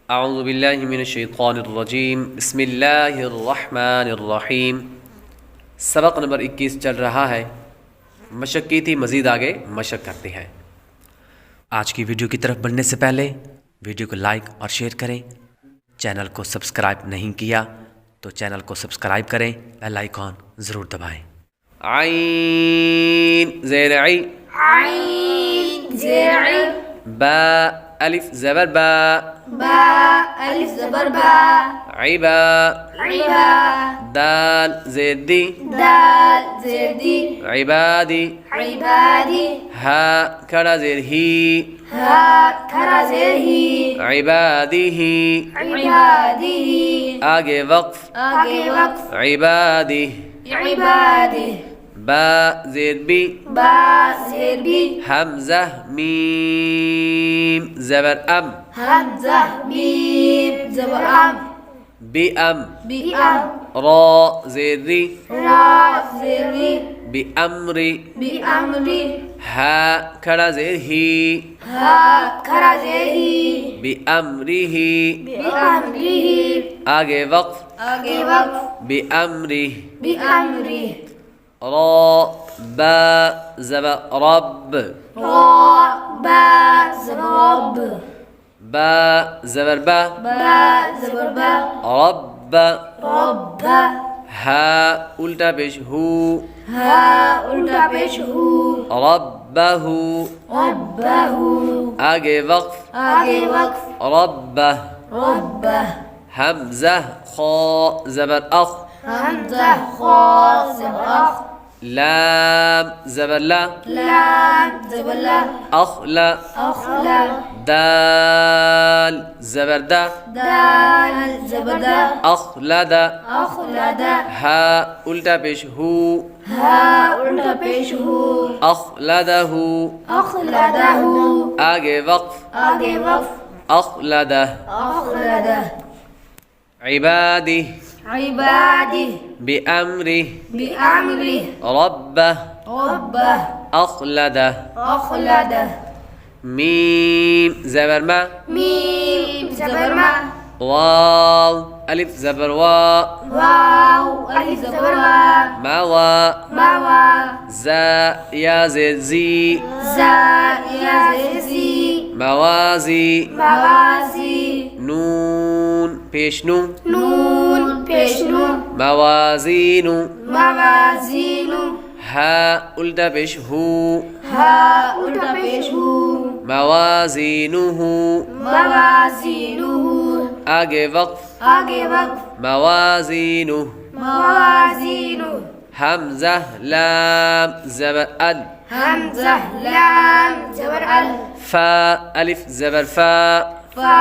अऊज़ु बिल्लाहि मिनश्शैतानिर्रजीम बिस्मिल्लाहिर्रहमानिर्रहीम। सबक नंबर 21 चल रहा है। मशक की थी, मज़ीद आगे मशक करते हैं। आज की वीडियो की तरफ बढ़ने से पहले वीडियो को लाइक और शेयर करें। चैनल को सब्सक्राइब नहीं किया तो चैनल को सब्सक्राइब करें, बेल आइकॉन ज़रूर दबाएं। आइन ज़ेर आई, आइन ज़ेर आई, बा अलिफ ज़बर बा, बा अलिफ ज़बर बा, इबा इबा, दाल ज़ेर दी, दाल ज़ेर दी, इबादी इबादी, हा खड़ा ज़ेर ही, हा खरा ज़ेर ही, इबादिही इबादिही, आगे वक्फ, आगे वक्फ, इबादी इबादी, बा ज़ेर बी, बा ज़ेर बी, हमज़ा मीम ज़बर अम, हमज़ा मीम ज़बर अम, बी अम बी अम, रा ज़ेर री, रा ज़ेर री, बी अमरी बी अमरी, हा खड़ा ज़ेर ही, हा खरा ज़ेर ही, बी अमरिही बी अमरिही, आगे वक्फ, आगे वक्फ, बी अमरी बी अमरी, रा बा ज़बर रब, रा बा ज़बर रब, बा ज़बर बा, बा ज़बर बा, रब रब, हा उल्टा पेश हु, हा उल्टा पेश हु, रब्बहु रब्बहु, आगे वक्फ, आगे वक्फ, रब्बह रब्बह, हमज़ा खा ज़बर अख, हमज़ा खा ज़बर अख, लाम ज़बर ला, लाम ज़बर ला, अखला अखला, दाल ज़बर दा, दाल ज़बर दा, अखलदा अखलदा, हा उल्टा पेश हु, हा उल्टा पेश हु, अखलदहु अखलदहु, आगे वक्फ, आगे वक्फ, अखलदह अखलदह, इबादी इबादी, बिअम्री बिअम्री, रब्बह रब्बह, अखलदह अखलदह, मीम ज़बर मा, मीम ज़बर मा, वाव अलिफ ज़बर वा, वाव अलिफ ज़बर वा, मावा मावा, ज़ा या ज़ेर ज़ी, ज़ा या ज़ेर ज़ी, मवाज़ी मवाज़ी, नून पेश नू, नून पेश नू, मवाज़ीनु मवाज़ीनु, हा उल्टा पेश हु, हा उल्टा पेश हु, मवाज़ीनुहु मवाज़ीनुहु, आगे वक्फ, आगे वक्फ, मवाज़ीनु मवाज़ीनु, हमज़ा लाम ज़बर अल, हमज़ा लाम ज़बर अल, फा अलिफ ज़बर फा, फा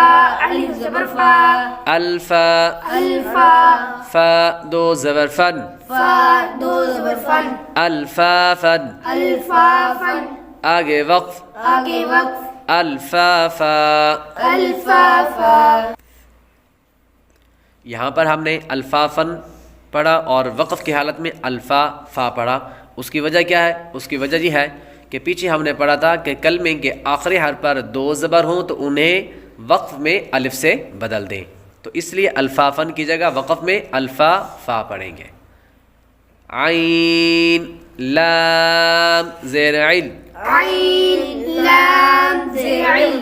अलिफ ज़बर फा, अल्फा अल्फा, फा दो ज़बर फन, फा दो ज़बर फन, अल्फाफन अल्फाफन, आगे वक्फ, आगे वक्फ, अल्फाफा। अल्फाफा। यहाँ पर हमने अल्फाफन पढ़ा और वक़फ़ की हालत में अल्फ़ा फ़ा पढ़ा। उसकी वजह क्या है? उसकी वजह ये है कि पीछे हमने पढ़ा था कि कलमे के आखिरी हर्फ पर दो ज़बर हों तो उन्हें वक़फ़ में अलिफ से बदल दें, तो इसलिए अल्फाफन की जगह वक़फ़ में अल्फ़ा फ़ा पढ़ेंगे। आइन लाम ज़ेर इल, आइन लाम ज़ेर इल,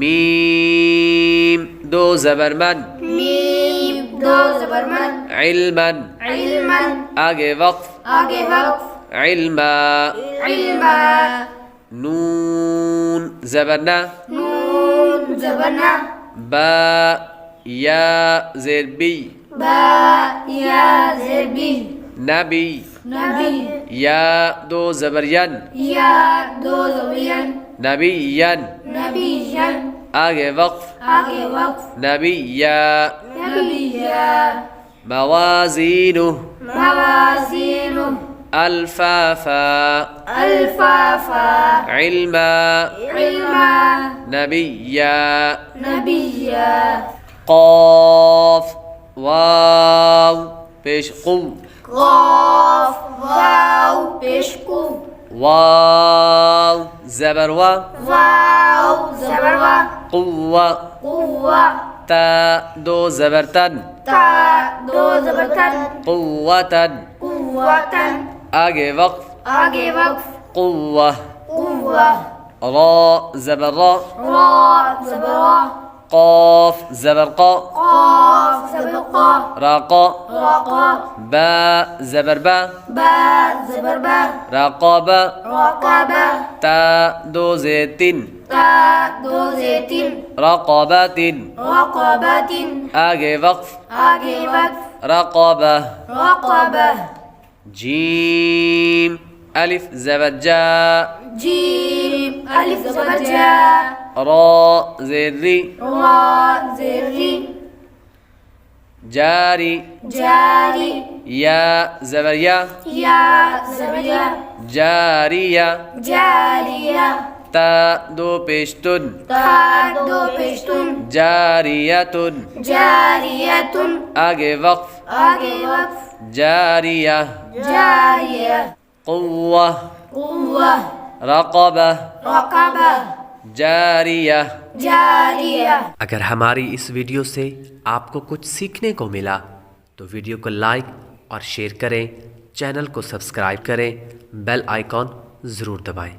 मीम दो ज़बर मन, मीम दो ज़बर मन, इल्मन इल्मन, आगे वक़फ़, आगे वक्फ, इल्मा इल्मा, नून ज़बर ना, नून ज़बर ना, बा या ज़ेर बी, बा या ज़ेर बी, नबी नबी, या दो ज़बर यन, या दो ज़बर यन, नबियन नबियन, आगे वक़फ़, आगे वक्फ, नबिया नबिया, मवाज़ीनु मवाज़ीनु, अल्फाफा अल्फाफा, इल्मा इल्मा, नबिया नबिया, क़ाफ वाव पेश क़ुव, क़ाफ वाव पेश कु, वाव ज़बर वा, वाव ज़बर वा, क़ुव्वा क़ुव्वा, ता दो ज़बर तन, ता दो ज़बर तन, क़ुव्वतन, क़ुव्वतन, आगे वक़्फ़, आगे वक़्फ़, क़ुव्वा, क़ुव्वा, रा ज़बर रा, रा ज़बर रा, क़ाफ़ ज़बर क़ा, क़ाफ़ ज़बर क़ा, रा क़ा, रा क़ा, बा ज़बर बा, बा ज़बर बा, रा क़ा बा, रा क़ा बा, ता दो ज़ेतिन, ता दो ज़ेतिन, रक़बतिन, रक़बतिन, आगे वक़्फ़, आगे वक़्फ़, रक़बा, रक़बा, जीम अलिफ ज़बर जा, जीम अलिफ ज़बर जा, रा ज़ेर री, रा ज़ेर री, जारी, जारी, या ज़बर या, या ज़बर या, जारिया, जारिया, ता दो पेशतुन, ता दो पेशतुन, जारियतुन, जारियतुन, आगे वक़्फ़, आगे वक़्फ़, जारिया, जारिया, क़ुव्वा, क़ुव्वा, रक़बा, रक़बा, जारिया। जारिया। अगर हमारी इस वीडियो से आपको कुछ सीखने को मिला तो वीडियो को लाइक और शेयर करें, चैनल को सब्सक्राइब करें, बेल आइकॉन ज़रूर दबाएं।